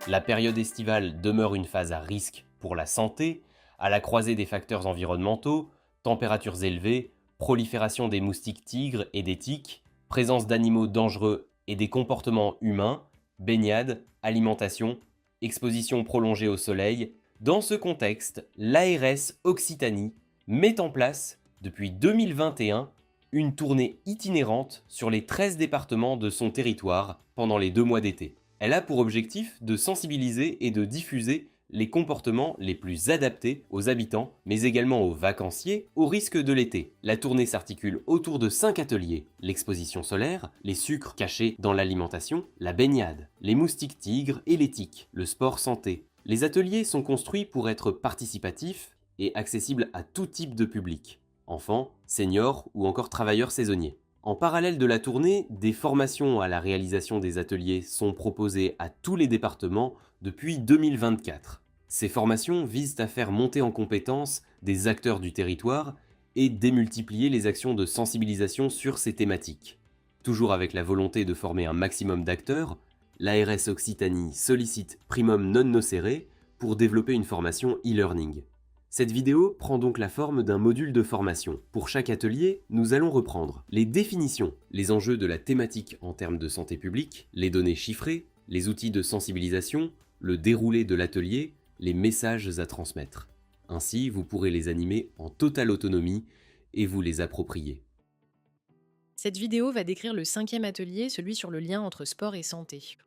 La période estivale demeure une phase à risque pour la santé, à la croisée des facteurs environnementaux, températures élevées, prolifération des moustiques tigres et des tiques, présence d'animaux dangereux et des comportements humains, baignade, alimentation, exposition prolongée au soleil. Dans ce contexte, l'ARS Occitanie met en place, depuis 2021, une tournée itinérante sur les 13 départements de son territoire pendant les 2 mois d'été. Elle a pour objectif de sensibiliser et de diffuser les comportements les plus adaptés aux habitants, mais également aux vacanciers, au risque de l'été. La tournée s'articule autour de 5 ateliers: l'exposition solaire, les sucres cachés dans l'alimentation, la baignade, les moustiques tigres et les tiques, le sport santé. Les ateliers sont construits pour être participatifs et accessibles à tout type de public: enfants, seniors ou encore travailleurs saisonniers. En parallèle de la tournée, des formations à la réalisation des ateliers sont proposées à tous les départements depuis 2024. Ces formations visent à faire monter en compétence des acteurs du territoire et démultiplier les actions de sensibilisation sur ces thématiques. Toujours avec la volonté de former un maximum d'acteurs, l'ARS Occitanie sollicite Primum non nocere pour développer une formation e-learning. Cette vidéo prend donc la forme d'un module de formation. Pour chaque atelier, nous allons reprendre les définitions, les enjeux de la thématique en termes de santé publique, les données chiffrées, les outils de sensibilisation, le déroulé de l'atelier, les messages à transmettre. Ainsi, vous pourrez les animer en totale autonomie et vous les approprier. Cette vidéo va décrire le 5e atelier, celui sur le lien entre sport et santé.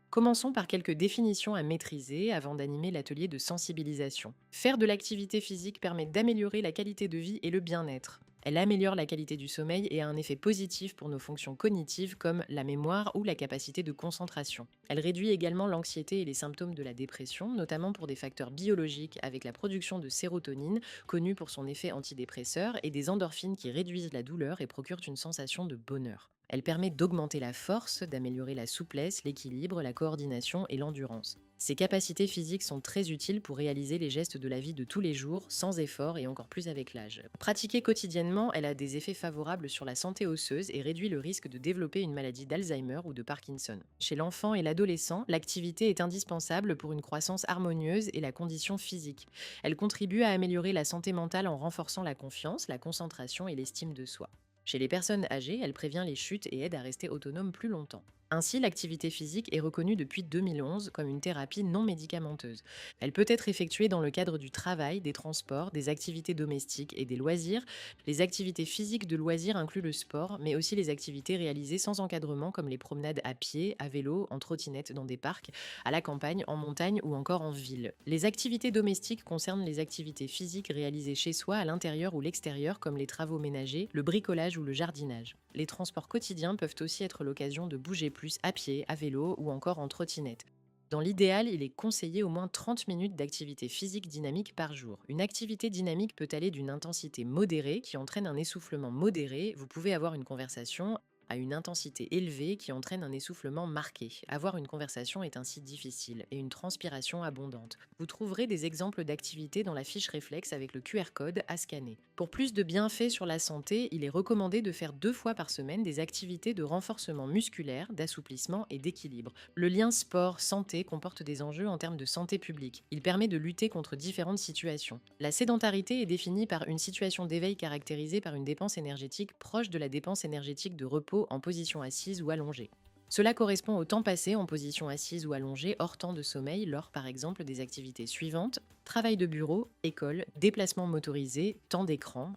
Commençons par quelques définitions à maîtriser avant d'animer l'atelier de sensibilisation. Faire de l'activité physique permet d'améliorer la qualité de vie et le bien-être. Elle améliore la qualité du sommeil et a un effet positif pour nos fonctions cognitives comme la mémoire ou la capacité de concentration. Elle réduit également l'anxiété et les symptômes de la dépression, notamment pour des facteurs biologiques avec la production de sérotonine, connue pour son effet antidépresseur, et des endorphines qui réduisent la douleur et procurent une sensation de bonheur. Elle permet d'augmenter la force, d'améliorer la souplesse, l'équilibre, la coordination et l'endurance. Ces capacités physiques sont très utiles pour réaliser les gestes de la vie de tous les jours, sans effort et encore plus avec l'âge. Pratiquée quotidiennement, elle a des effets favorables sur la santé osseuse et réduit le risque de développer une maladie d'Alzheimer ou de Parkinson. Chez l'enfant et l'adolescent, l'activité est indispensable pour une croissance harmonieuse et la condition physique. Elle contribue à améliorer la santé mentale en renforçant la confiance, la concentration et l'estime de soi. Chez les personnes âgées, elle prévient les chutes et aide à rester autonome plus longtemps. Ainsi, l'activité physique est reconnue depuis 2011 comme une thérapie non médicamenteuse. Elle peut être effectuée dans le cadre du travail, des transports, des activités domestiques et des loisirs. Les activités physiques de loisirs incluent le sport, mais aussi les activités réalisées sans encadrement comme les promenades à pied, à vélo, en trottinette dans des parcs, à la campagne, en montagne ou encore en ville. Les activités domestiques concernent les activités physiques réalisées chez soi, à l'intérieur ou l'extérieur, comme les travaux ménagers, le bricolage ou le jardinage. Les transports quotidiens peuvent aussi être l'occasion de bouger plus à pied, à vélo ou encore en trottinette. Dans l'idéal, il est conseillé au moins 30 minutes d'activité physique dynamique par jour. Une activité dynamique peut aller d'une intensité modérée qui entraîne un essoufflement modéré. Vous pouvez avoir une conversation à une intensité élevée qui entraîne un essoufflement marqué. Avoir une conversation est ainsi difficile et une transpiration abondante. Vous trouverez des exemples d'activités dans la fiche réflexe avec le QR code à scanner. Pour plus de bienfaits sur la santé, il est recommandé de faire 2 fois par semaine des activités de renforcement musculaire, d'assouplissement et d'équilibre. Le lien sport-santé comporte des enjeux en termes de santé publique. Il permet de lutter contre différentes situations. La sédentarité est définie par une situation d'éveil caractérisée par une dépense énergétique proche de la dépense énergétique de repos en position assise ou allongée. Cela correspond au temps passé en position assise ou allongée hors temps de sommeil lors par exemple des activités suivantes: travail de bureau, école, déplacement motorisé, temps d'écran.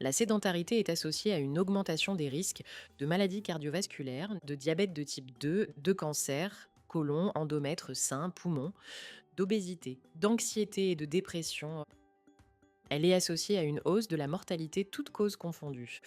La sédentarité est associée à une augmentation des risques de maladies cardiovasculaires, de diabète de type 2, de cancer, côlon, endomètre, sein, poumon, d'obésité, d'anxiété et de dépression. Elle est associée à une hausse de la mortalité toutes causes confondues.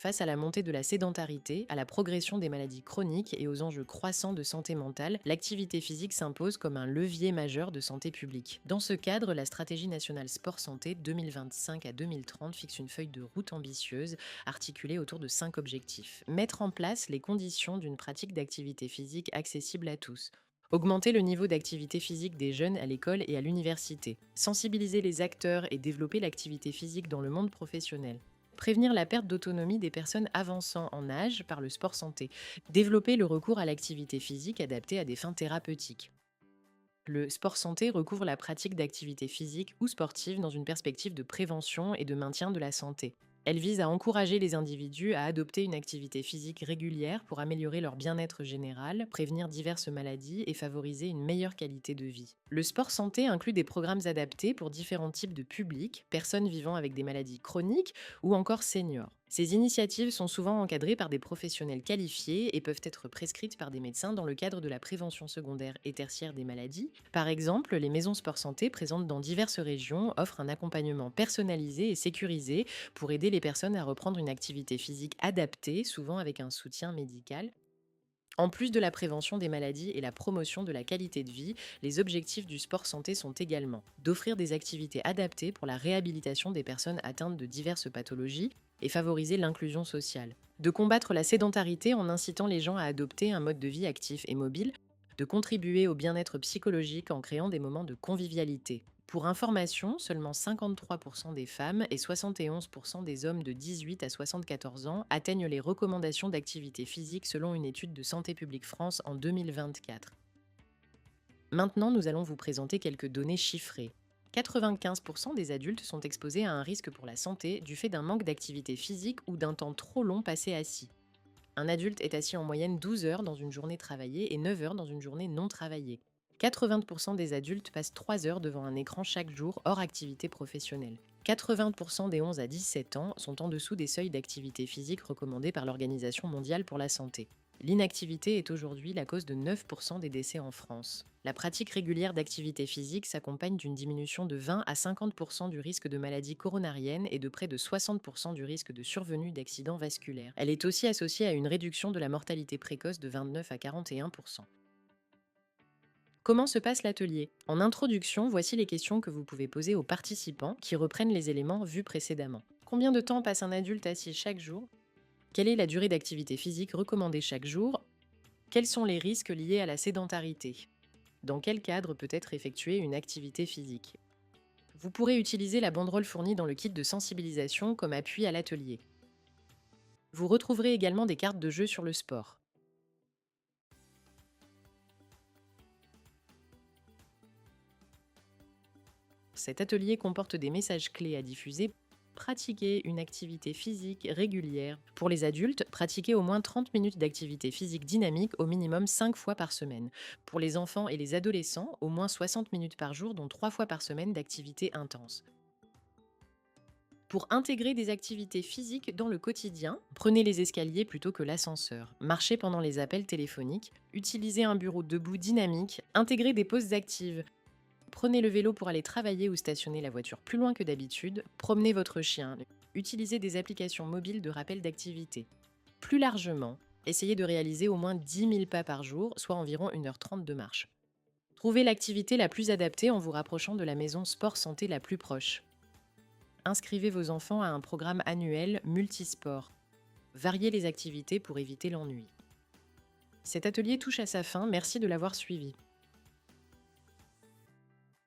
Face à la montée de la sédentarité, à la progression des maladies chroniques et aux enjeux croissants de santé mentale, l'activité physique s'impose comme un levier majeur de santé publique. Dans ce cadre, la stratégie nationale sport-santé 2025 à 2030 fixe une feuille de route ambitieuse, articulée autour de 5 objectifs. Mettre en place les conditions d'une pratique d'activité physique accessible à tous. Augmenter le niveau d'activité physique des jeunes à l'école et à l'université. Sensibiliser les acteurs et développer l'activité physique dans le monde professionnel. Prévenir la perte d'autonomie des personnes avançant en âge par le sport santé. Développer le recours à l'activité physique adaptée à des fins thérapeutiques. Le sport santé recouvre la pratique d'activités physiques ou sportives dans une perspective de prévention et de maintien de la santé. Elle vise à encourager les individus à adopter une activité physique régulière pour améliorer leur bien-être général, prévenir diverses maladies et favoriser une meilleure qualité de vie. Le sport santé inclut des programmes adaptés pour différents types de publics, personnes vivant avec des maladies chroniques ou encore seniors. Ces initiatives sont souvent encadrées par des professionnels qualifiés et peuvent être prescrites par des médecins dans le cadre de la prévention secondaire et tertiaire des maladies. Par exemple, les maisons sport santé présentes dans diverses régions offrent un accompagnement personnalisé et sécurisé pour aider les personnes à reprendre une activité physique adaptée, souvent avec un soutien médical. En plus de la prévention des maladies et la promotion de la qualité de vie, les objectifs du sport santé sont également d'offrir des activités adaptées pour la réhabilitation des personnes atteintes de diverses pathologies et favoriser l'inclusion sociale, de combattre la sédentarité en incitant les gens à adopter un mode de vie actif et mobile, de contribuer au bien-être psychologique en créant des moments de convivialité. Pour information, seulement 53% des femmes et 71% des hommes de 18 à 74 ans atteignent les recommandations d'activité physique selon une étude de Santé publique France en 2024. Maintenant, nous allons vous présenter quelques données chiffrées. 95% des adultes sont exposés à un risque pour la santé du fait d'un manque d'activité physique ou d'un temps trop long passé assis. Un adulte est assis en moyenne 12 heures dans une journée travaillée et 9 heures dans une journée non travaillée. 80% des adultes passent 3 heures devant un écran chaque jour hors activité professionnelle. 80% des 11 à 17 ans sont en dessous des seuils d'activité physique recommandés par l'Organisation mondiale pour la santé. L'inactivité est aujourd'hui la cause de 9% des décès en France. La pratique régulière d'activité physique s'accompagne d'une diminution de 20 à 50% du risque de maladies coronariennes et de près de 60% du risque de survenue d'accidents vasculaires. Elle est aussi associée à une réduction de la mortalité précoce de 29 à 41%. Comment se passe l'atelier? En introduction, voici les questions que vous pouvez poser aux participants qui reprennent les éléments vus précédemment. Combien de temps passe un adulte assis chaque jour? Quelle est la durée d'activité physique recommandée chaque jour? Quels sont les risques liés à la sédentarité? Dans quel cadre peut être effectuée une activité physique? Vous pourrez utiliser la banderole fournie dans le kit de sensibilisation comme appui à l'atelier. Vous retrouverez également des cartes de jeu sur le sport. Cet atelier comporte des messages clés à diffuser. Pratiquer une activité physique régulière. Pour les adultes, pratiquer au moins 30 minutes d'activité physique dynamique au minimum 5 fois par semaine. Pour les enfants et les adolescents, au moins 60 minutes par jour, dont 3 fois par semaine d'activité intense. Pour intégrer des activités physiques dans le quotidien, prenez les escaliers plutôt que l'ascenseur. Marchez pendant les appels téléphoniques. Utilisez un bureau debout dynamique. Intégrez des pauses actives. Prenez le vélo pour aller travailler ou stationner la voiture plus loin que d'habitude. Promenez votre chien. Utilisez des applications mobiles de rappel d'activité. Plus largement, essayez de réaliser au moins 10 000 pas par jour, soit environ 1h30 de marche. Trouvez l'activité la plus adaptée en vous rapprochant de la maison sport santé la plus proche. Inscrivez vos enfants à un programme annuel multisport. Variez les activités pour éviter l'ennui. Cet atelier touche à sa fin, merci de l'avoir suivi.